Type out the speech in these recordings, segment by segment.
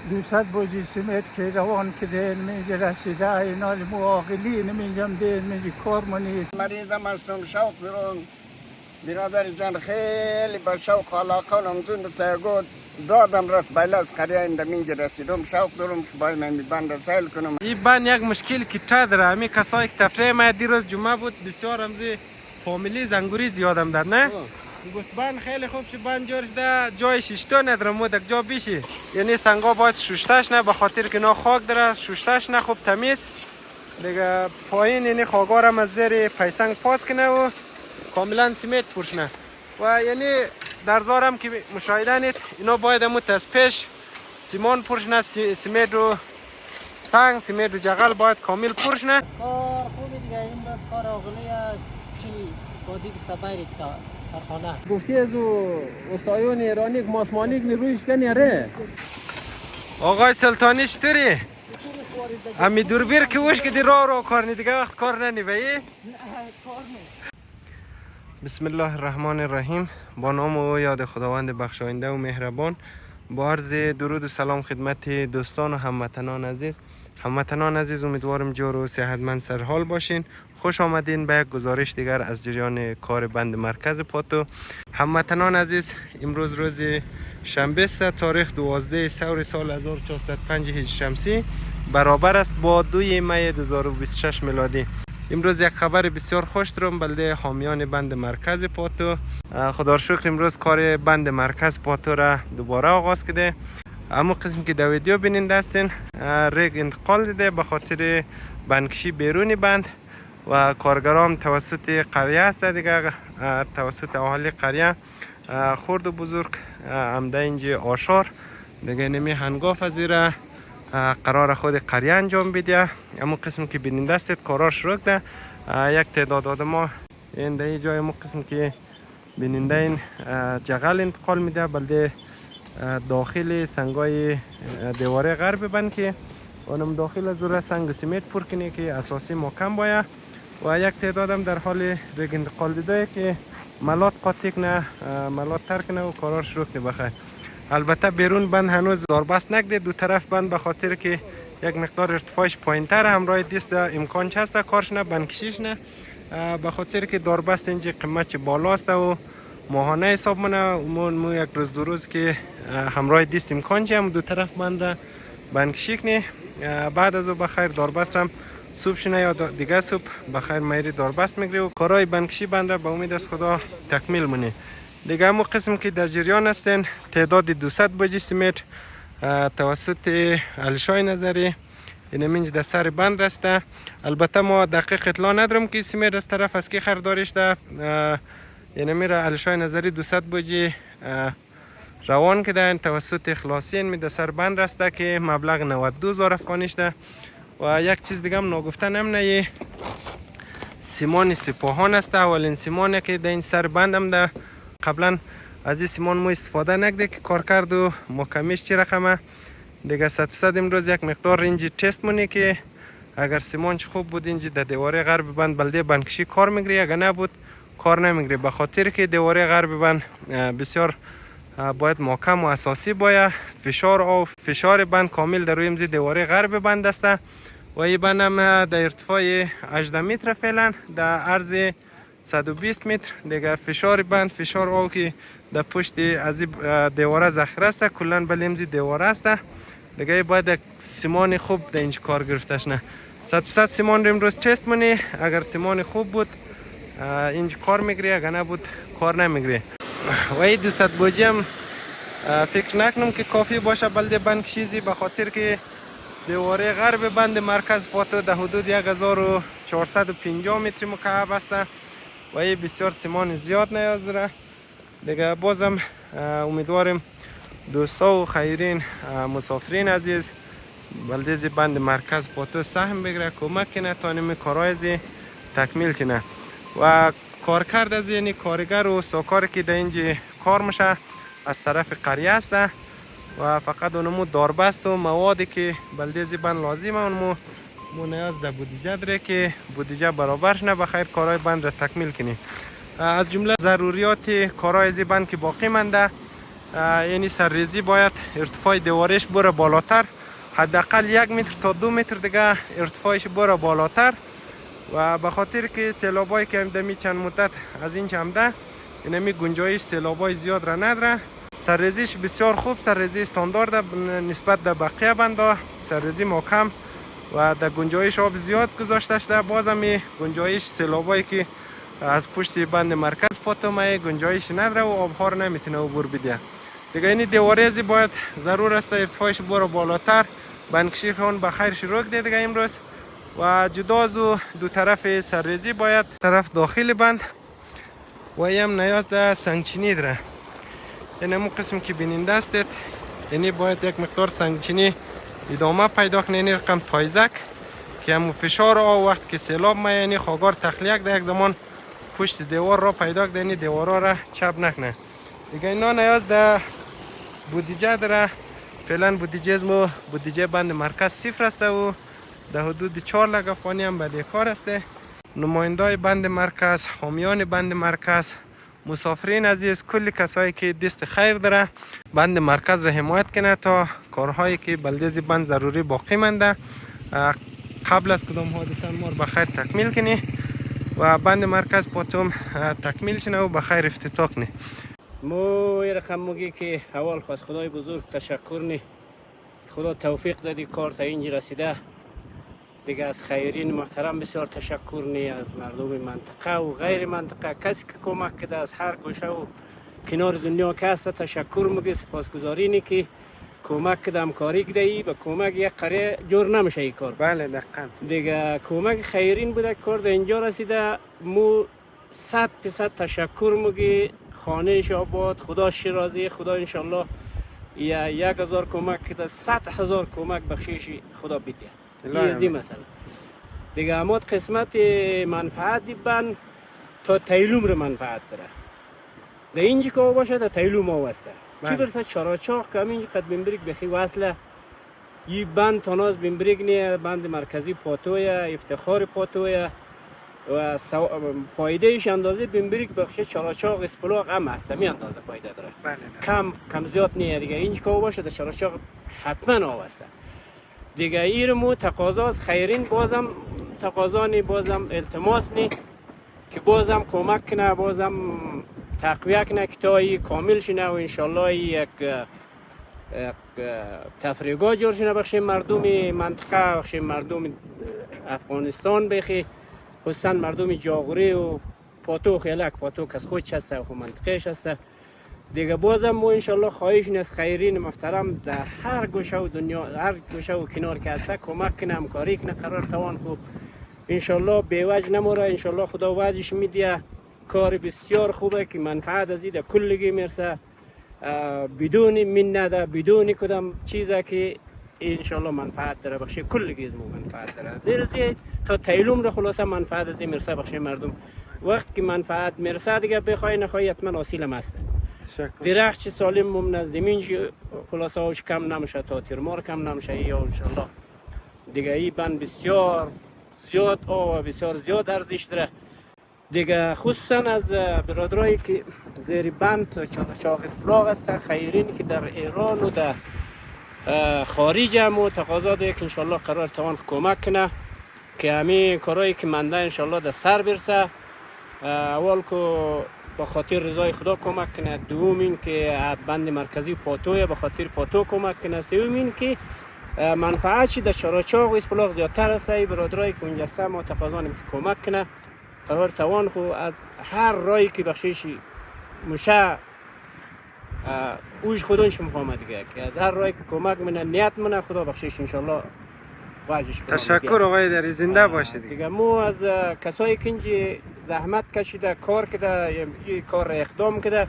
200 بوجی سمت که روان کده میگه رسیده اینال مواقلی نمیگم ده میگه کار منید مریضم هستم شوق دارم برادر جان خیلی با شوق علاقه نمزون تاگود دادم راست بالا از قریه این دمینجا رسیدم شوق دارم که باید من بند سیل کنم. این بند یک مشکل که چه داره همی کسایی که تفریح ما دیروز جمعه بود بسیار همزی فامیلی زنگوری زیادم داد نه؟ گفت بند خیلی خوب شی بند جارش ده جای ششتا نداره مودک جا بیشی یعنی سنگا باید ششتش نه به خاطر که نا خاک داره ششتش نه خوب تمیز دیگه پایین یعنی خاگار هم از زیر پیسنگ پاس کنه و کاملا سیمت پوشنه و یعنی در زارم که مشاهده نید اینا باید همون از پیش سیمان پوشنه سیمت رو سنگ سیمت رو جغل باید کامل پوشنه کار خوبی دیگه این بس کار آغلی چی بادی گفته باید تا سرخانه گفتی از استایون ایرانی که ماسمانی که رویش کنی اره آقای سلطانی چطوری؟ امی دوربیر که وش که دی را کار نی دیگه وقت کار ننی بایی؟ بسم الله الرحمن الرحیم با نام و یاد خداوند بخشاینده و مهربان با عرض درود و سلام خدمت دوستان و هموطنان عزیز امیدوارم جور و صحتمند سرحال باشین. خوش آمدین به یک گزارش دیگر از جریان کار بند مرکز پاتو. هموطنان عزیز امروز روز شنبه است تاریخ 12 سور سال 1405 هجری شمسی برابر است با 2 می 2026 میلادی. امروز یک خبر بسیار خوش دارم بلده حامیان بند مرکز پاتو. خدا را شکر امروز کار بند مرکز پاتو را دوباره آغاز کرده. اما قسم که در ویدیو بیننده هستین ریگ انتقال دیده به خاطر بندکشی بیرونی بند و کارگران توسط قریه است دیگه توسط اهالی قریه خرد و بزرگ عمده اینجا آشار دیگه نمی هنگاف از ایره قرار خود قریه انجام بده. اما قسم که بیننده هستید کارار شروع ده یک تعداد آدم این در جای اما قسم که بیننده این جغل انتقال میده بلده داخل سنگای دیواره غرب بند که اونم داخل از اون سنگ سیمت پر کنه که اساسی محکم باید و یک تعداد هم در حال ریگ انتقال دیده که ملات قاطی کنه ملات تر کنه و کارار شروع کنه بخیر. البته بیرون بند هنوز داربست نکده دو طرف بند به خاطر که یک مقدار ارتفاعش پایین تر همراه دیست امکان هست کارش نه بند کشیش نه به خاطر که داربست اینجا قیمت بالاست و ماهانه حساب منه مو یک روز دو روز که همراه دیست امکان چه هم دو طرف بند کشی کنه بعد از او بخیر داربست هم صبح شنه یا دیگه صبح بخیر میری داربست میگیره و کارهای بندکشی بند را به امید از خدا تکمیل مونه دیگه. همون قسم که در جریان هستن تعداد 200 بوجی سیمت توسط علشای نظری این منج در سر بند رسته. البته ما دقیق اطلاع ندارم که سیمت از طرف از کی خریدارش ده یعنی میره علشای نظری 200 بوجی روان کردن توسط اخلاصی این در سر بند رسته که مبلغ 92,000 افغانیش ده. و یک چیز دیگه هم نگفته نمونه سیمان سپاهان است اولین سیمانه که در این سر بند هم ده قبلا از این سیمان ما استفاده نکرده که کار کرد و محکمیش چی رقمه دیگه 100% امروز یک مقدار اینجا تست مونه که اگر سیمانش خوب بود اینجا در دیواره غرب بند بلده بندکشی کار میگیره اگر نبود کار نمیگیره به خاطر که دیواره غرب بند بسیار باید محکم و اساسی باید فشار بند کامل در روی امزی دیواره غرب بند است و این بند هم در ارتفاع 18 متر فعلا در عرض 120 متر دیگه فشار بند فشار آو که در پشت از دیواره ذخیره است کلا بل امزی دیواره است دیگه باید یک سیمان خوب در اینجا کار گرفتش نه 100% سیمان رو امروز تست منی اگر سیمان خوب بود اینجا کار میگیره اگر نبود کار نمیگیره و این 200 بوجی هم فکر نکنم که کافی باشه بلده بند کشیزی به خاطر که دیواره غرب بند مرکز پاتو در حدود 1450 متر مکعب است و این بسیار سیمان زیاد نیاز داره دیگه. بازم امیدوارم دوستا و خیرین مسافرین عزیز بلده بند مرکز پاتو سهم بگیره کمک کنه تا نمی کارهای تکمیل چنه و کارکرد از یعنی کارگر و ساکار که در اینجا کار میشه از طرف قریه است و فقط اونمو داربست و موادی که بلده بند لازمه اونمو نیاز در بودجه داره که بودجه برابرش نه بخیر کارهای بند را تکمیل کنی. از جمله ضروریات کارهای بند که باقی مانده یعنی سرریزی باید ارتفاع دیوارش بره بالاتر، حداقل 1 متر تا 2 متر دیگه ارتفاعش بره بالاتر. و به خاطر که سیلابایی که دمی چند مدت از این چمده اینمی گنجایش سیلابای زیاد را نداره. سرریزیش بسیار خوب، سرریزی استاندارد نسبت به بقیه بندا، سرریزی محکم و در گنجایش آب زیاد گذاشته شده. بازم گنجایش سیلابایی که از پشت بند مرکز پاتومه گنجایش نداره و آبها رو نمیتونه عبور بده. دیگه این دیوارزی باید ضرور است ارتفاعش بره بالاتر. بندکشی خون به خیر شروع ده دیگه امروز. و جدا از دو طرف سرریزی باید طرف داخل بند و هم نیاز ده سنگچینی داره. این همون قسم که بیننده استید، یعنی باید یک مقدار سنگچینی ادامه پیدا کنه. این رقم تایزک که همون فشار آب وقت که سیلاب ما یعنی خاگار تخلیق ده یک زمان پشت دیوار را پیدا کنه، یعنی دیوارا را چپ نکنه. دیگه اینا نیاز ده بودجه داره. فعلا بودجه بند مرکز صفر است و در حدود 4 لک افغانی هم به کار است. نمایندای بند مرکز، حامیان بند مرکز، مسافرین عزیز، کلی کسایی که دست خیر داره بند مرکز را حمایت کنه تا کارهایی که بلدیزی بند ضروری باقی مانده قبل از کدام حادثه ما رو بخیر تکمیل کنی و بند مرکز پاتوم تکمیل شنه و بخیر افتتاح کنی. مو رقم میگی که اول خواست خدای بزرگ تشکر نی، خدا توفیق دادی کار تا اینجا رسیده. دیگه از خیرین محترم بسیار تشکر نی، از مردم منطقه و غیر منطقه، کسی که کمک کرده از هر گوشه و کنار دنیا که هست تشکر میگی، سپاسگزاری نی که کمک کرده، همکاری کرده. ای به کمک یک قریه جور نمیشه این کار. بله دقیقاً. دیگه کمک خیرین بوده کار در اینجا رسیده. مو 100% تشکر میگی، خانهش آباد، خدا شیرازی، خدا انشالله 1000 کمک کرده 100,000 کمک بخشیش خدا بیده. این مثلا دیگه اماد قسمت منفعت بند تا تیلوم رو منفعت داره. در اینجا که باشه تا تیلوم واسطه چی برسه چاراچاق که همینجا قد بمبریک بخی وصله یه بند تاناز بمبریک نیه، بند مرکزی پاتویه، افتخار پاتویه و فایدهش اندازه بمبریک بخشه چاراچاق اسپلاغ هم هست، می اندازه فایده داره. کم زیاد نیه دیگه. اینجا که باشه تا چاراچاق حتما آوسته دیگه. ایرمو تقاضاست خیرین، بازم تقاضانی، بازم التماس نی که بازم کمک کنه، بازم تقویه کنه که تا کامل شنه و انشالله یک تفریگاه جور شنه بخش مردم منطقه، بخش مردم افغانستان بخی، خصوصا مردم جاغوری و پاتو خیلک، پاتو کس خودش هسته و منطقهش هسته دیگه. بازم ما انشالله خواهش نیست خیرین محترم در هر گوشه و دنیا، هر گوشه و کنار که هسته کمک کنه، همکاری کنه، قرار توان خوب انشالله بیوج نموره. انشالله خدا وجهش میده. کار بسیار خوبه که منفعت از این کلگی میرسه بدون مننده، بدون کدام چیزه که انشالله منفعت داره بخش کلگی از منفعت داره. زیر تا تیلوم رو خلاصه منفعت از این میرسه بخش مردم. وقت که منفعت میرسه دیگه بخوای نخوای حتما حاصل مسته. درخت سالم ممن زمین خلاصه هاش کم نمیشه، تا تیرمار کم نمیشه. یا انشالله دیگه این بند بسیار زیاد و بسیار زیاد ارزش داره دیگه. خصوصا از برادرایی که زیر بند چاق اسپلاغ است خیرین که در ایران و در خارج هم تقاضا داره که انشالله قرار توان کمک کنه که همین کارهایی که منده انشالله در سر برسه. اول که به خاطر رضای خدا کمک کنه، دوم این که بند مرکزی پاتوی به خاطر پاتو کمک کنه، سوم این که منفعتش در چاراچاق و اسپلاغ زیادتر است. برادرایی که اونجا هستن ما تقاضا که کمک کنه قرار توان خو از هر رایی که بخشش مشه اوش خودش مفهمه دیگه که از هر رایی که کمک منه نیت منه خدا بخشش انشالله واجش. تشکر آقای دری، زنده باشید دیگه. مو از کسایی که اینجا زحمت کشیده کار کرده، این کار اقدام کرده،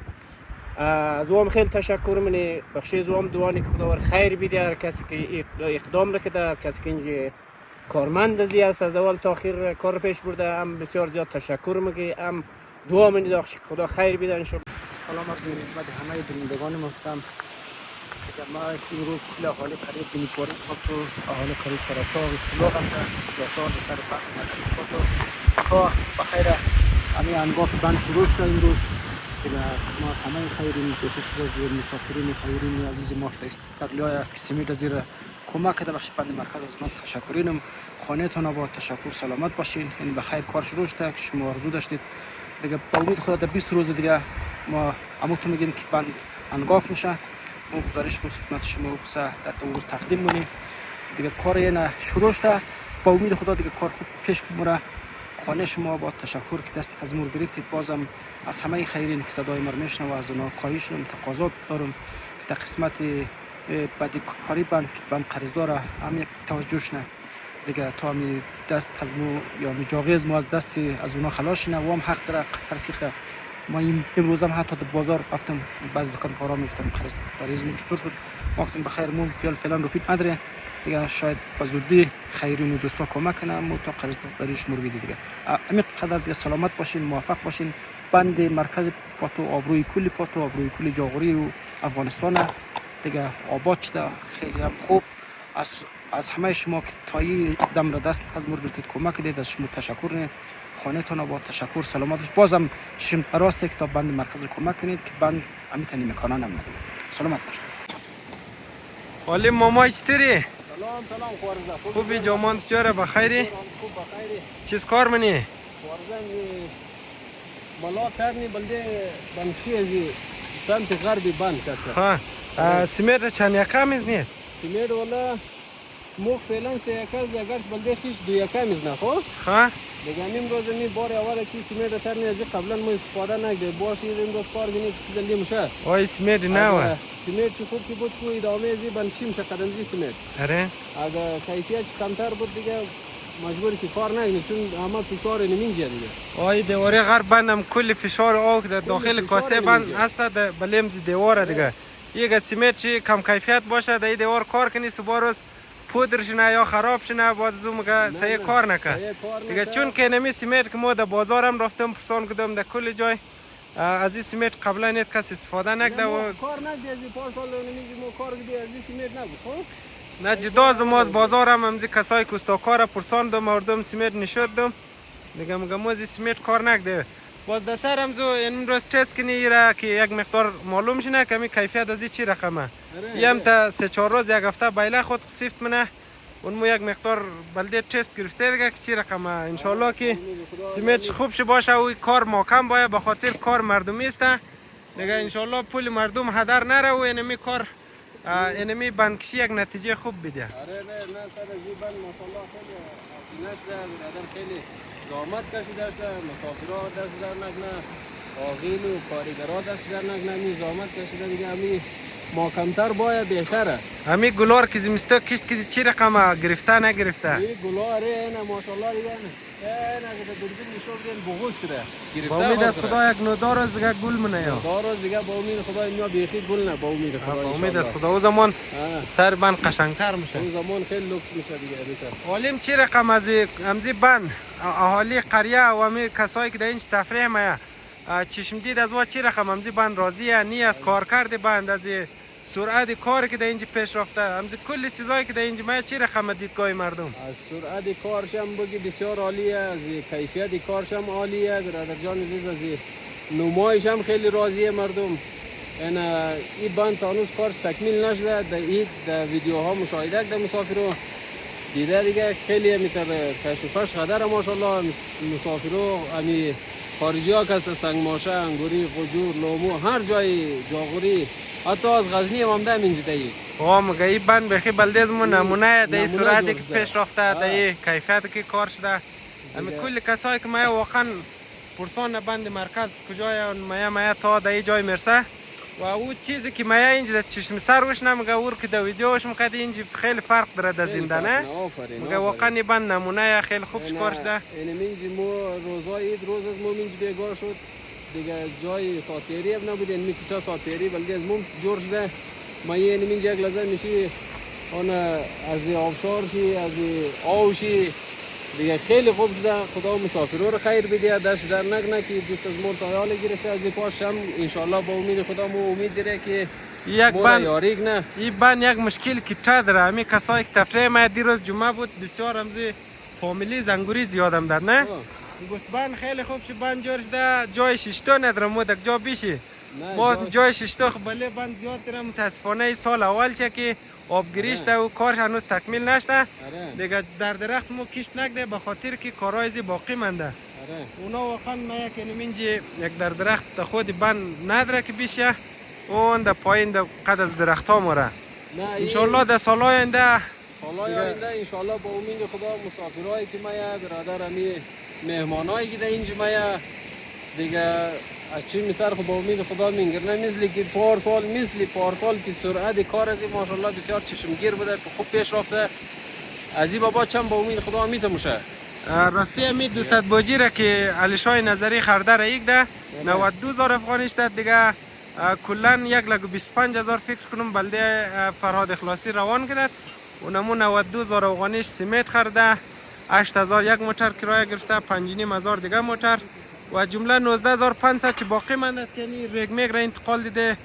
از اوام خیلی تشکر منه. بخشی زوام دوانی که خدا خیر بیده. هر کسی که اقدام کرده، هر کسی که اینجا کارمند ازی است از اول تا آخر کار پیش برده، هم بسیار زیاد تشکر میگه، هم دعا منی داخل خدا خیر بیده انشالله. سلام عرض خدمت همه بینندگان محترم. ما امروز کل اهالی قریب بینیپوری تو اهالی قریب چاراچاق اسپلاغ هم جاشان سر بند مرکز تا بخیر همین انگاف بند شروع شده. امروز دیگه ما از همه خیرین به خصوص از مسافرین خیرین عزیز ما در لای سیمت از زیر کمک کرده بخش بند مرکز از ما تشکرینم. خانه تان آباد، تشکر، سلامت باشین. یعنی به خیر کار شروع شده که شما آرزو داشتید. دیگه با امید خدا در 20 روز دیگه ما اموتون میگیم که بند انگاف میشه. ما گزارش بود خدمت شما بسه در روز تقدیم مونیم. دیگه کار یعنی شروع شده. با امید خدا دیگه کار خوب پیش بره. خانه شما با تشکر که دست از مور گرفتید. بازم از همه خیرین که صدای ما میشنوه از اونها خواهش دارم، تقاضا دارم که در قسمت بعدی کاری بند قرضدار هم یک توجهش نه دیگه تا می دست از مو یا می جاغیز ما از دست از اونها خلاص نه و هم حق داره هر که ما امروز هم حتی در بازار رفتم بعض دکان کارا میفتم قرض چطور شد وقتی بخیر مون خیال فعلا رو پیت نداره دیگه شاید با زودی خیرین و دوستا کمک کنم و تا قرض داریش مور بیدی دیگه امید قدر دیگه سلامت باشین، موفق باشین. بند مرکز پاتو آبروی کلی پاتو آبروی کلی جاغوری و افغانستان دیگه آباد شده خیلی هم خوب. از همه شما که تایی دم را دست از مور گرفتید کمک دید از شما تشکر کنید. خانه تان آباد، تشکر، سلامت باشید. بازم چشم راسته که تا بند مرکز رو کمک کنید که بند امیتانی مکانان هم ندید. سلامت باشید. حالی ماما چطوری؟ سلام خوارزه خوبی جامان چطوره بخیری؟ خوب بخیری چیز کار منی؟ خوارزه ملا کرنی بلده بنکشی ازی سمت غربی بند کسه سیمت چند یکم میزنید؟ سیمت والا مو فعلا سه یکم اگرش بلده خیش دو یکم میزنه خب؟ دیگه همین روز می بار اول که سیمت ترنی ازی قبلا ما استفاده نکرده باشی این روز کار بینی که چیز میشه وای سیمت نه سیمت چه خوب که بود که ادامه ازی بنچی میشه قدمزی سیمت اره اگه کیفیت کمتر بود دیگه مجبوری که کار نکنی چون همه فشار نمیجه دیگه. وای دیواره غرب بندم کل فشار آوک در داخل کاسه بند هست در بلیم دیواره دیگه. یک سیمت چی کم کیفیت باشه در دیوار کار کنی صبح روز پودر شنه یا خراب شنه باز زو مگه صحیح کار نکنه دیگه. چون که نمی سیمت که ما در بازارم رفتم پرسان کدام در کل جای از این سیمت قبلا نیت کسی استفاده نکرده و کار نکرده از این پارسال نمیگی ما کار کردی از این سیمت نبود خب؟ نه جدا ما از بازارم همزی کسای کستاکار پرسان دو مردم سیمت نشد دم دیگه مگه ما از سیمت کار نکرده. باز در سرم زو این روز تست کنی ایرا که یک مقدار معلوم شنه کمی کیفیت از این چی رقمه یم تا 3-4 روز یک هفته بایله خود سیفت منه اون مو یک مقدار بلده تست گرفته دیگه که چی رقمه. انشالله که سیمت خوب شه باشه و کار محکم باید به خاطر کار مردمی است دیگه. انشالله پول مردم هدر نره و اینمی کار اینمی بندکشی یک نتیجه خوب بده. آره نه سر از این بند ماشاءالله خیلی آفینش ده برادر خیلی زحمت کشیده داشته مسافرها دست در نکنه آقیل و کارگرها دست در نکنه می زحمت کشیده دیگه همی محکمتر باید بهتره. همی گلار که زمسته کشت که چی رقمه گرفته نگرفته؟ این گلاره نه ماشاءالله دیگه نه اگه دوربین نشون بدین بغوز کرده. با امید از خدا یک نودار روز دیگه گل منه یا. نودار روز دیگه با امید خدا اینجا بیخی گل نه با امید خدا. با امید از خدا او زمان سر بند قشنگتر میشه. اون زمان خیلی لوکس میشه دیگه بیشتر. علیم چی رقم از امزی بند اهالی قریه و امی کسایی که در اینج تفریح میه چشم دید از وا چی رقم امزی بند راضیه نی از کار کرده بند از سرعت کار که در اینجا پیش رفته امزی کل چیزایی که در اینجا میاد چی رقم دیدگاه مردم از سرعت کارش هم بگی بسیار عالیه از کیفیت کارش هم عالیه برادر جان عزیز از نمایش هم خیلی راضیه مردم. این بند تا هنوز کارش تکمیل نشده در ویدیوها مشاهده کرده مسافرو دیده دیگه خیلی میتر کشوفش قدر ماشاءالله مسافرو امی خارجی ها که سنگ ماشه انگوری خجور لومو هر جای جاغوری حتی از غزنی هم آمده اینجا دایی مگه این بند بخی بلدیزمون نمونه در سرعتی که پیش رفته در کیفیت که کار شده امی کل کسایی که مایه واقعا پرسان بند مرکز کجای مایه تا در جای مرسه و او چیزی که مایه اینجا در چشم سر وش نمگه اور که در ویدیوش مکده اینجا خیلی فرق داره در زنده نه مگه واقعا این بند نمونه خیلی خوب کار شده. اینجا مو روزای اید روز از مو اینجا بیگار شد دیگه جای ساتیری هم نبود این میکتا ساتیری بلکه از مو جور شده ما یه اینجا یک لحظه میشی اون از آبشار شی از آو شی دیگه خیلی خوب شده. خدا مسافرو رو خیر بده دست در نکنه که دوست از مور تایال گرفته از پاش هم انشالله با امید خدا مو امید داره که یک بند یاریگ نه این بند یک مشکل که داره همی کسایی که تفریح ما دیروز جمعه بود بسیار همزی فامیلی زنگوری زیادم داد نه گفت بند خیلی خوب شد، بند جارش ده جای ششتا ندارم مودک جا بیشی ما جای ششتا خب بله بند زیاد دارم. متاسفانه سال اول چه که آبگیریش ده و کارش هنوز تکمیل نشده دیگه در درخت ما کشت نکده به خاطر که کارهای زی باقی منده. اونا واقعا ما یک اینجا یک در درخت خود بند نداره که بیشه اون در پایین در قد از درخت ها مره. انشالله در سال آینده انشالله با امید خدا مسافرهایی که ما برادر امی مهمانایی که در اینجا ما دیگه از چی میسر خب با امید خدا میگرنه مثل که پارسال که سرعت کار از این ماشاءالله بسیار چشمگیر بوده که خوب پیش رفته. از این بابا چند با امید خدا میتموشه راستی امید 200 باجی را که علیشای نظری خرده را یک ده 92,000 افغانیش داد دیگه کلن 1,25,000 فکر کنم بلده فرهاد اخلاصی روان کرد. اونمو 92,000 افغانیش سیمنت خرده، 8,000 یک موتر کرایه گرفته، 5,500 دیگه موتر و جمله 19,500 چه باقی مانده که ریگ میگ را انتقال دیده.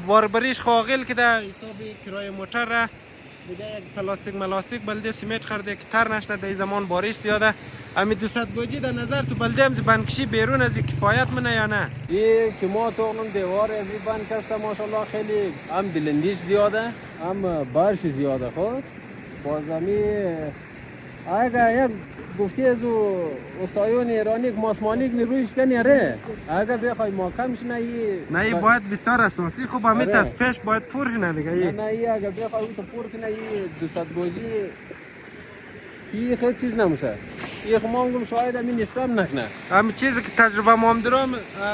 باربریش خواغل که ده حساب کرایه موتر را دیگه یک پلاستیک بلده سیمنت خرده که تر نشنه. در زمان بارش زیاده. امی 200 باجی در نظر تو بلده هم بندکشی بیرون از کفایت منه یا نه؟ این که ما تو اون دیوار از این بند کسته ماشاءالله خیلی هم بلندیش زیاده هم بارش زیاده. خب بازمی اگر یک گفتی از استایون ایرانی که ماسمانیک نیرویش کنی ره اگر بخوای محکمش نه باید بسیار اساسی خوب همین از پیش باید پر کنه دیگه. نه اگر بخوای تو پر کنه 200 باجی کی خیلی چیز نمیشه. یک مانگم شاید همین نیستم نکنه. همین چیزی که تجربه ما هم دارم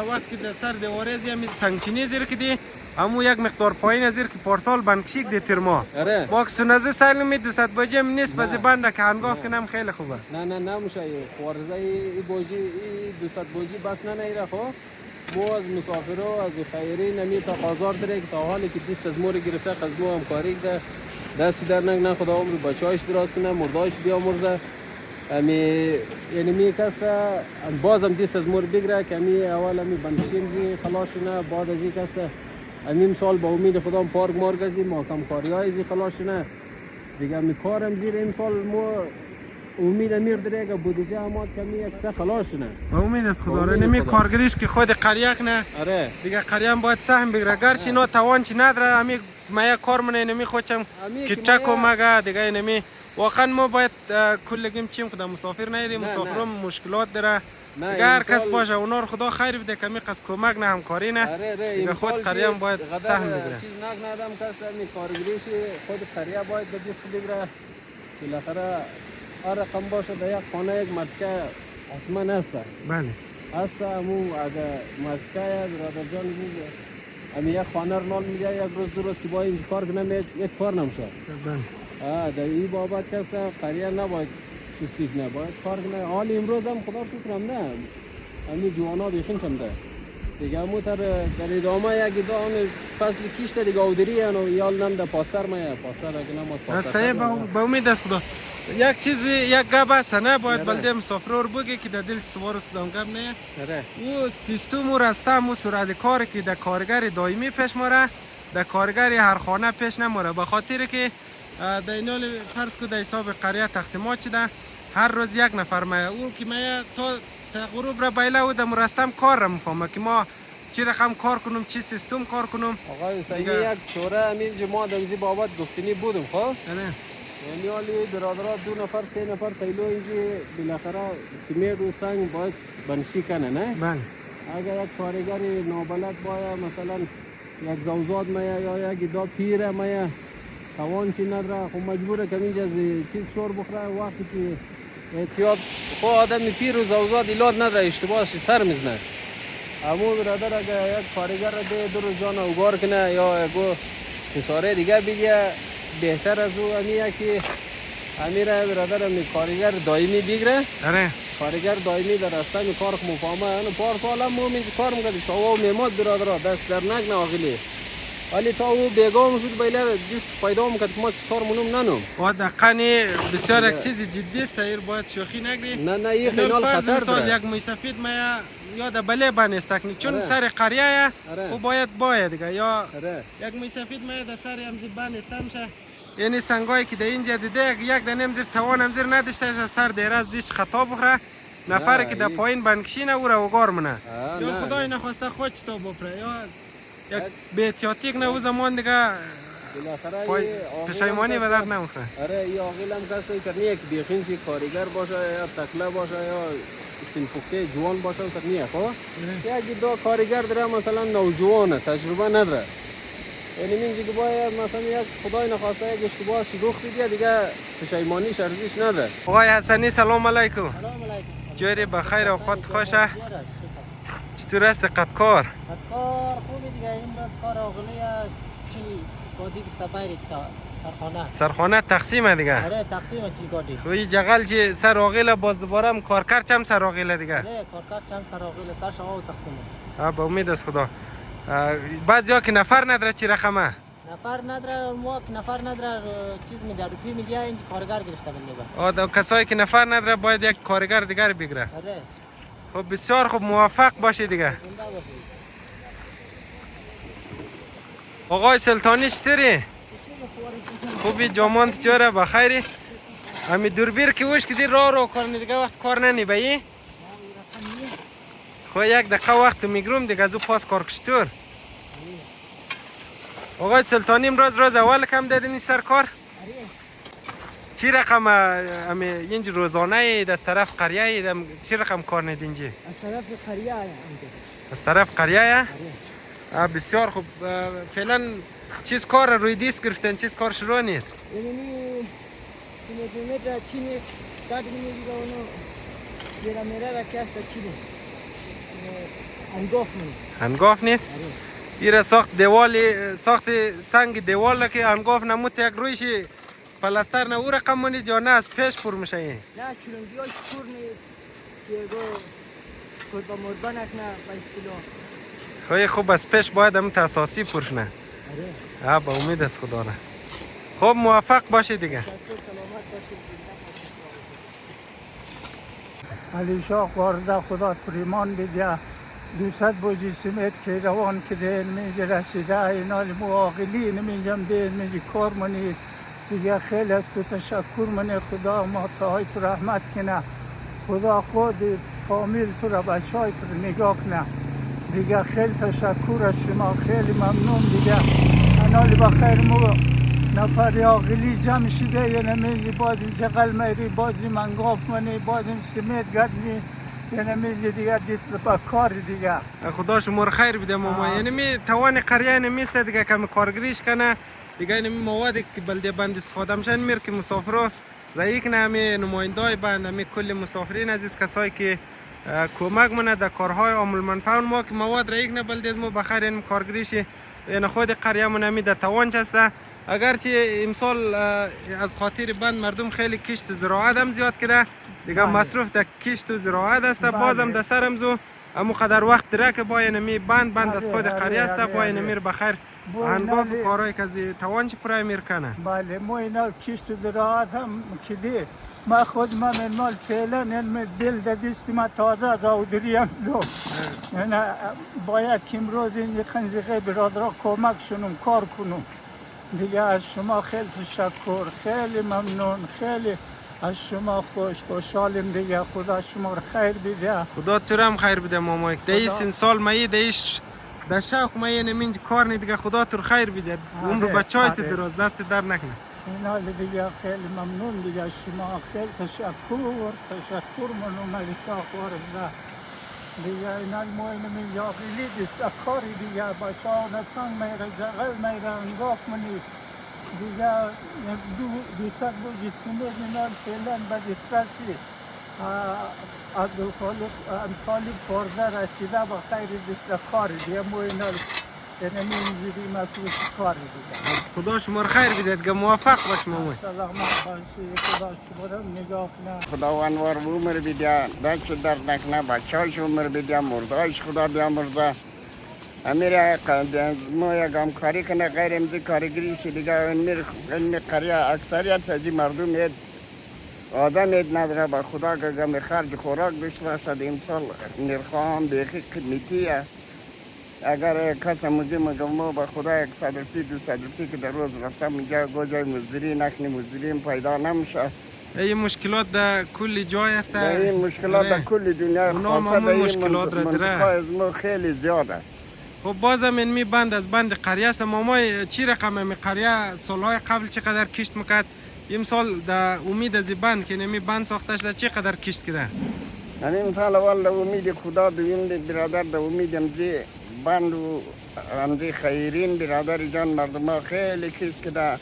وقتی در سر دیواره همین سنگچینی زیر کدی همو یک مقدار پایین از زیر که پارسال بندکشی کدی ترما باکس نزه سالمی 200 باجی هم نیست بازی بنده که هنگاه کنم خیلی خوبه. نه نمیشه خورزه ای باجی 200 باجی بس نه نیره. خب ما از مسافرها از خیری نمی تقاضا داره که تا حالی که دیست از مور گرفته قزمو هم کاری ده دستی در نگنه خدا عمر بچه‌هاش دراز کنه مرداش بیامرزه. یعنی می کسته بازم دیست از مور بگیره که اول بندشین خلاص نه بعد از این کسته امیم سال با امید خدا پارک مارگزی محکم کاری های زی خلاص نه دیگه می کارم زیر این سال ما امید امیر داره که بودجه اماد کمی یک خلاص نه با امید از خدا نمی کارگریش که خود قریه نه دیگه قریه هم باید سهم بگیره گرچه نو توان چی نداره امی ما کار منه نمی خودم که چکو مگه دیگه نمی واقعا ما باید کلگیم چیم خدا مسافر نیریم مسافرم مشکلات داره دیگه هر کس باشه اونا رو خدا خیر بده کمی قصد کمک نه همکاری نه دیگه خود قریه هم باید سهم بگیره. چیز نادم کس می کارگریش خود قریه باید به دست بگیره بالاخره هر رقم باشه در یک خانه یک مدکه حتما هسته. بله هسته همون اگر مدکه برادر جان میگه امی یک خانه رو نال میگه یک روز دو روز که با این کار کنم یک کار نمیشه. بله در این بابت کسته قریه نباید سستی کنه باید کار کنه. حال امروز هم خدا شکرم نه امی جوانا بیخین چنده دیگه همون در ادامه یک دان فصل کشته دیگه اودری یال نم در پاستر مایه پاستر اگه نماد پاستر صحیح با امید است خدا. یک چیز یک گپ است نه باید بلده مسافر رو بگه که در دل سوار است دام گپ نه او سیستم و رستم و سرعت کار که در کارگر دائمی پیش ماره در کارگر هر خانه پیش نموره به خاطر که در این حال فرض کو در حساب قریه تقسیمات شده هر روز یک نفر مایه او که مایه تا غروب را بیله و در مرستم کار را مفهمه که ما چی رقم کار کنم چی سیستم کار کنم. آقای سعیدی یک چوره امیر جماعت امزی بابت گفتنی بودم. خب یعنی حالی برادرها 2 نفر 3 نفر تیلو اینجا بالاخره سیمنت و سنگ باید بنشی کنه نه؟ بله اگر یک کارگر نابلد باید مثلا یک زوزاد مایه یا یک دا پیره مایه توان چی نداره خب مجبوره که اینجا چیز شور بخوره وقتی که احتیاط خب آدم پیر و زوزاد ایلاد نداره اشتباهش سر میزنه. همون برادر اگر یک کارگر را ده 2 روز جان اوگار کنه یا اگو کساره دیگه بگه بهتر از او امیه که امیر برادر امی کارگر دائمی بگیره. کارگر دائمی در راسته می کار مفاهمه انا پارسال هم مومن کار میکرد شو میماد برادر دست در نگ ناغلی ولی تا او بیگام شد بیله دست پیدا میکرد که ما کار منم ننم و دقیقاً بسیار یک چیز جدی است ایر باید شوخی نگیری. نه این خیال خطر داره. یک مسافر ما یاد بله بنستکنی چون سر قریه او باید دیگه یا یک مسافر ما در سر امزی بنستم شه یعنی سنگایی که در اینجا دیده یک دنیم زیر توانم زیر نداشته سر دیراز دیش خطا بخوره نفر که در پایین بندکشینه او را وگار منه یا خدای نخواسته خود چطور بپره یا یک به احتیاطی نه او زمان دیگه پشیمانی به درد نمیخوره. آره یا عاقل هم کسی که نیه که بیخین چی کارگر باشه یا تکله باشه یا سنپخته جوان باشه تک نیه خب یک دو کارگر داره مثلا نوجوانه تجربه نداره یعنی اینجا که باید مثلا یک خدای نخواسته یک اشتباه شگوخ دیگه دیگه پشیمانی ارزش نداره. آقای حسنی سلام علیکم. سلام علیکم. جوری بخیر اوقات خوشه. چطور است قد کار؟ قد کار خوبه دیگه این روز کار آقلیه چی گادی که تبایری سرخانه سرخانه تقسیمه دیگه. آره تقسیمه چی گادی وی جغل چی سر آقیله باز دوباره هم کارکر چم سر آقیله دیگه. آره کارکر چند سر آقلیه سر شما و تقسیمه. با امید است خدا. بعضیا که نفر نداره چی رقمه؟ نفر نداره ما که نفر نداره چیز میده روپی میگه این کارگر گرفته بنده با کسایی که نفر نداره باید یک کارگر دیگر بگیره. آره خب بسیار خوب موفق باشه دیگه. زنده باشی. آقای سلطانی چطوری؟ خوبی جامان چطوره بخیری؟ امی دوربیر که وش کدی رو کنی دیگه وقت کار ننی بایی؟ خب یک دقیقه وقت میگروم دیگه از او پاس کار کشتور. آقای سلطانی امروز روز اول کم دادین سر کار؟ چی رقم امی اینج روزانه دست طرف قریه چی رقم کار ندینجی؟ از طرف قریه آیا از طرف قریه؟ بسیار خوب. فعلا چیز کار روی دیست گرفتن چیز کار شروع نیست؟ یعنی سیمتر چینی کارت میگیره اونو دیره میره و کسته چینی انگاف منی انگاف نیست؟ ایره ساخت دیوالی ساخت سنگ دیوال که انگاف نموت یک رویشی پلستر نه او رقم منید یا نه از پیش پر میشه این؟ نه چلنگی های شکور نیست که گو خود با مربا نکنه با استیلان خواهی خوب از پیش باید همون اساسی پرشنه. آره با امید است خدا را. خب موفق باشه دیگه. علی شاه وارده خدا فریمان بیده 200 بوجی سمت که روان که دل میگه رسیده اینال مواقعین میگم دل میگه کار منید دیگه خیلی از تو تشکر منه خدا ما تاهای تو رحمت کنه خدا خود فامیل تو را بچه های تو را نگاه کنه دیگه خیلی تشکر از شما خیلی ممنون دیگه اینال بخیر مو نفر عاقلی جمع شده یه نمیگی بازی جغل میری بازی منگاف منی بازی سمت گردنی یه نمیگی دیگه دست با کار دیگه خدا شما رو خیر بده ماما. یعنی می توان قریه نمیسته دیگه کم کارگریش کنه دیگه این موادی که بلده بند استفاده میشن میر که مسافرها رایی کنه همه نمایندای بند همه کل مسافرین عزیز کسایی که کمک منه در کارهای عامل منفعه ما که مواد رایی کنه بلده از ما بخیر این کارگریشی یعنی خود قریه من همی در توان چسته اگرچه امسال از خاطر بند مردم خیلی کشت زراعت هم زیاد کده دیگه مصروف در کشت و زراعت است بازم در سرم زو اما قدر وقت داره که با اینمی بند از خود قریه است با اینمی بخیر انگاف و کارهایی که از توان چی پرای میر کنه. بله ما اینا کشت زراعت هم کده ما خود من مال فعلا علم دل در دستی ما تازه از آودری هم دو یعنی باید که امروز این خنزیقه برادرها کمک شنم کار کنم دیگه از شما خیلی تشکر خیلی ممنون خیلی از شما خوشحالیم دیگه خدا شما رو خیر بده خدا تو هم خیر بده ماما دیس این سال مایی دیش در شوق مایی نمینج کار نی دیگه خدا تو خیر بده عمر بچهای تو دراز دست در نکنه اینا دیگه خیلی ممنون دیگه شما خیلی تشکر منو علی شاه وارده دیگه اینا موینمی یاقیلی دست کاری دیگه بچه ها نسان میره جغل میره انگاف منی دیگه 200 بوجی سمت اینا فعلا به دسترسی طالب فرزه رسیده با خیر دست کاری دیگه موینا یعنی اینجوری مسئول کاری دیگه خدا شما رو خیر بده دیگه موفق باش ماما. سلامت باشی خدا شما رو نگاه کنه خداوند وار عمر بیده دست درد نکنه بچه‌هاش عمر بیده مردهاش خدا بیامرزه امیر ما یک همکاری کنه غیر امضی کارگری شی دیگه علم قریه اکثریت از این مردم اید آدم اید نداره با خدا که گم خرج خوراک داشته باشد امسال نرخ‌ها هم بیخی قیمتیه اگر کس مزدی مگم ما با خدا 100 روپی 200 روپی که در روز رفتم اینجا گوجای مزدوری نکنی مزدوری پیدا نمیشه این مشکلات در کل جای است. این مشکلات در کل دنیا خاصه در این منطقه از ما خیلی زیاده. خب بازم این می بند از بند قریه است. مامای چی رقم می قریه سالهای قبل چقدر کشت میکرد؟ این سال در امید از بند که نمی بند ساخته شده چقدر کشت کرده؟ این سال اول در امید خدا دویم برادر در امید امزی بند و امزی خیرین برادر جان مردم ها خیلی کشت کرده.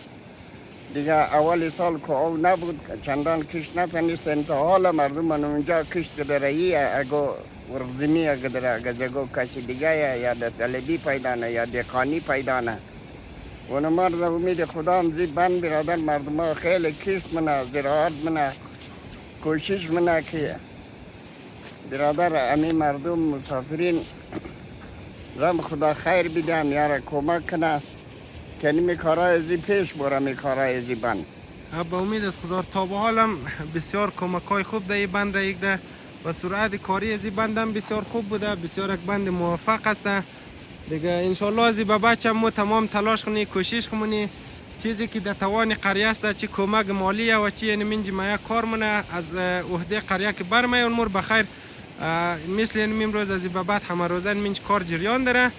دیگه اول سال که او نبود چندان کشت نتنیست انتحال مردم من اونجا کشت کرده رایی اگه ورزمی اگه جگو کسی دیگه یا در طلبی پیدا نه یا دقانی پیدا نه. اون مرد امید خدا امزی بند برادر مردم ها خیلی کشت منه زراعت منه کوشش منه که برادر امی مردم مسافرین رم خدا خیر بیدن یاره کمک کنه که نمی کارای ازی پیش بره می کارای ازی بند. با امید از خدا تا به حالم بسیار کمکای خوب در این بند را یک ده و سرعت کاری از این بند هم بسیار خوب بوده، بسیار یک بند موفق است دیگه. انشالله از این بچه ما تمام تلاش کنی کوشش کنی چیزی که در توان قریه است چی کمک مالی و چی یعنی منج ما کار منه از عهده قریه که برمه امور بخیر مثل این امروز از این بعد همه روزن منج کار جریان داره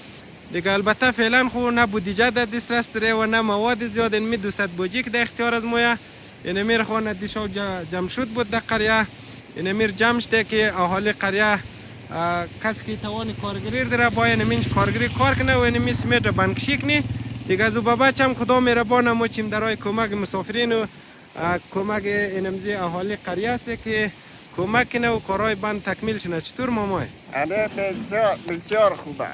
دیگه. البته فعلا خو نه بودجه در دسترس داره و نه مواد زیاد می 200 بوجی که در اختیار از مویه یعنی میر خو نه دیشو جمع شد بود در قریه یعنی میر جمع شده که اهالی قریه کسی که توان کارگری داره باید منج کارگری کار کنه و یعنی سمیت بانکشی کنی دیگه. از بابا هم خدا مهربان ما چیم درای کمک مسافرین و کمک انمزی اهالی قریه است که کمک کنه و کارهای بند تکمیل شنه. چطور مامای؟ آره بسیار خوبه.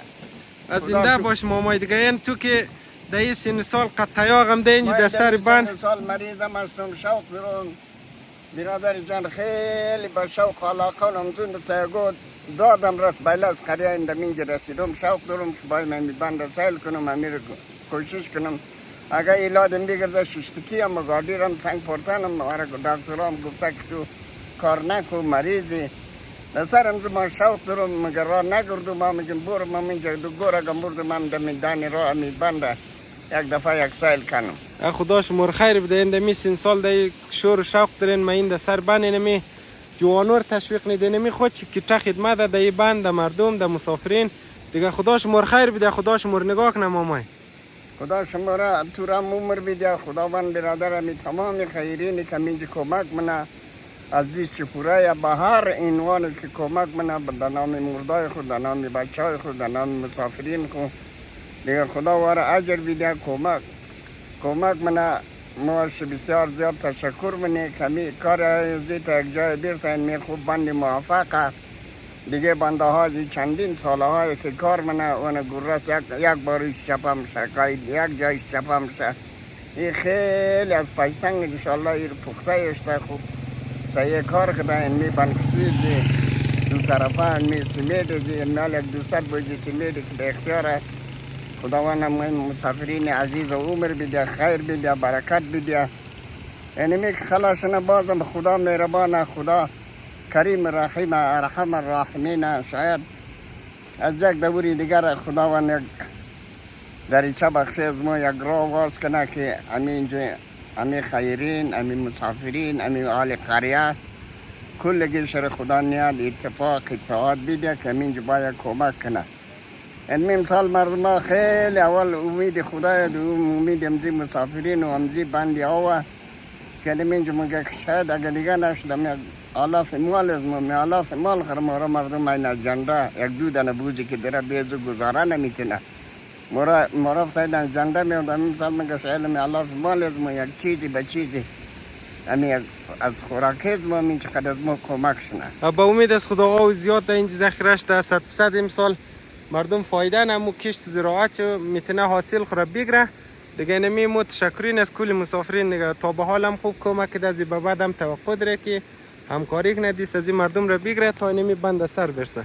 از زنده باش مامای دیگه. این تو که در این سن سال قد تیاغم ده اینجا در سر بند من سال مریضم هستم شوق دارم برادر جان خیلی با شوق علاقه نمزون تیگود دادم رست بیل از قریه این دمینج رسیدم شوق دارم که باید من بند سیل کنم امیر کوشش کنم اگر ایلادم بگرده ششتکی هم گاردی رم سنگ پرتنم دکترام گفته که تو کار نکو مریضی سرم ما شوق دارم مگر راه نگردم ما میگم برو ما منجا دو گوره گم برد من دمی راه می بنده یک دفعه یک سیل کنم. خدا شما خیر بده. این دمی سن سال در شور و شوق دارین ما این در سر بند نمی جوانور تشویق نیده نمی خود که تا خدمت در این بند در مردم در مسافرین دیگه. خدا شما خیر بده. خدا شما نگاه کنه مامای. خدا شما را تو را عمر بده. خداوند برادر می تمام خیرینی که منجا کمک منه از دیش پورای بهار عنوان که کمک منه در نام مردای خود در نام بچه های خود در نام مسافرین خود دیگه. خدا واره اجر بیده کمک منه ماش بسیار زیاد تشکر منه کمی کار ازی تا یک جای برسن می خوب بند موفقه دیگه. بنده ها چندین ساله های که کار منه اون گرس یک باری شپم شه یک جای شپم شه این خیلی از پیسنگ انشالله این پخته اشته خوب سایه کار کده این می بانکسی دی دو طرفه این می سمیت دی این مال یک 200 بوجی سمیت که به اختیاره. خداوند این مسافرین عزیز و عمر بیده خیر بیده برکت بیده یعنی می که خلاصنه بازم خدا مهربانه خدا کریم رحیم ارحم الراحمین شاید از یک دوری دیگر خداوند یک دریچه بخشی از ما یک راه باز کنه که امی خیرین امی مسافرین امی آل قریه کل گیشر خدا نیاد اتفاق بیده که امینجا باید کمک کنه. این مثال مردم ها خیلی اول امید خدای دو امید امزی مسافرین و امزی بندی آوه که امینجا مگه شاید اگر دیگه نشده آلاف مال از ما آلاف مال خرم را مردم این جنده یک دو دنه بوزی که داره بیزو گذاره نمیکنه مرا فتایدن جنده میادم مثال مگه شاید آلاف مال از ما یک چیزی به چیزی امی از خوراکی از ما من چقدر از ما کمک شنه. با امید از خدا آقا زیاد در اینجا ذخیرش در 100% امسال مردم فایده نمو کشت زراعت میتونه حاصل خورا بگیره دیگه. نمی مو تشکرین از کل مسافرین دیگه. تا به حال هم خوب کمک کده از به بعد هم توقع داره که همکاری کنه دیست از این مردم را بگیره تا نمی بند سر برسه.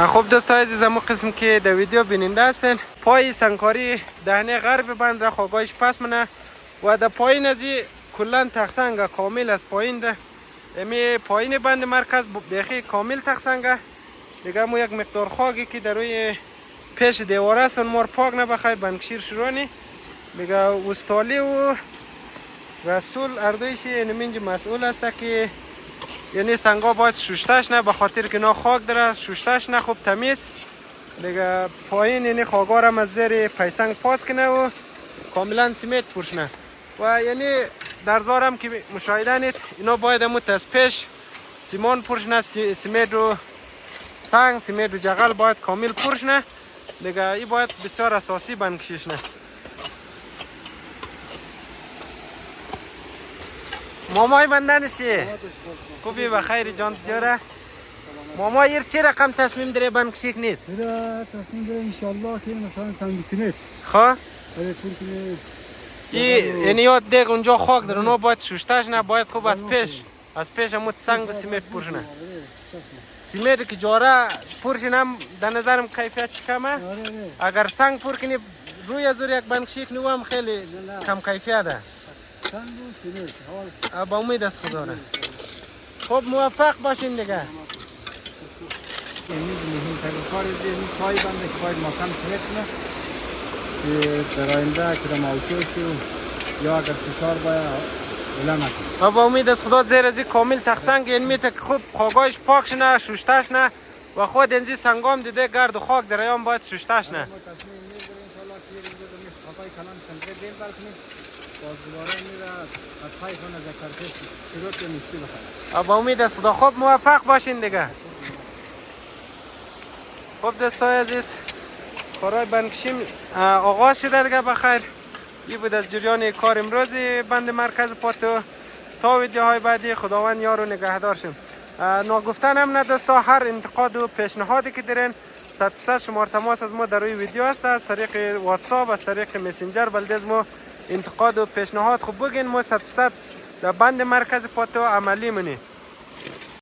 خب دوستای عزیز ما قسم که در ویدیو بیننده هستن پای سنگکاری دهنه غرب بند را خواگاهش پس منه و در پایین از این کلن تخسنگ کامل از پایین ده امی پایین بند مرکز بیخی کامل تخسنگه دیگه. مو یک مقدار خاگی که در روی پیش دیواره است مار پاک نبخیر بندکشیر شروعنی دیگه. وستالی و رسول اردویش اینمینج مسئول است که یعنی سنگا باید شوشتش نه، به خاطر که اینا خاک داره، شوشتش نه خوب تمیز دیگه. پایین یعنی خاکا را از زیر پیسنگ پاس کنه و کاملا سیمت پوشنه. و یعنی در زارم که مشاهده اینا باید اموت از پیش سیمان پوشنه، سیمت و سنگ، سیمت و جغل باید کامل پوشنه دیگه. این باید بسیار اساسی بنکشیش نه. مامای بندنشی خوبی بخیر جان تجاره. ماما ایر چه رقم تصمیم داره بنکشی کنید؟ برای تصمیم داره انشالله که مثلا سنگ سیمت خواه؟ برای پول کنه. یعنی یاد دیگه اونجا خاک داره، نو باید شوشتش نه، باید خوب از پیش همون سنگ و سیمت پرشنه. سیمت که جاره پرشنه در نظرم کیفیت کمه. اگر سنگ پر کنی روی از یک بنکشی کنی هم خیلی کم کیفیته. سنگ و سیمت با امید است خدا را. خب موفق باشین دیگه. این مهمترین کار این پای بنده که باید مکان سیمت کنه که در آینده که در موتور شو یا اگر فشار باید بلند نکنه. و با امید است خدا زیر ازی کامل تقسنگ این میته که خوب خاگایش پاکش نه، شوشتش نه و خود اینجی سنگام دیده گرد و خاک در ایام باید شوشتش نه. با امید است خدا. خوب موفق باشین دیگه. خب دوستای عزیز کارهای بنکشیم آغاز شده دیگه بخیر. این بود از جریان کار امروزی بند مرکز پاتو. تا ویدیوهای بعدی خداوند یار و نگهدار شیم. ناگفتن هم نه دوستا، هر انتقاد و پیشنهادی که دارین 100% شماره تماس از ما در روی ویدیو است، از طریق واتساپ، از طریق مسنجر بلده از ما انتقاد و پیشنهاد خوب بگین، ما 100% در بند مرکز پاتو عملی منیم.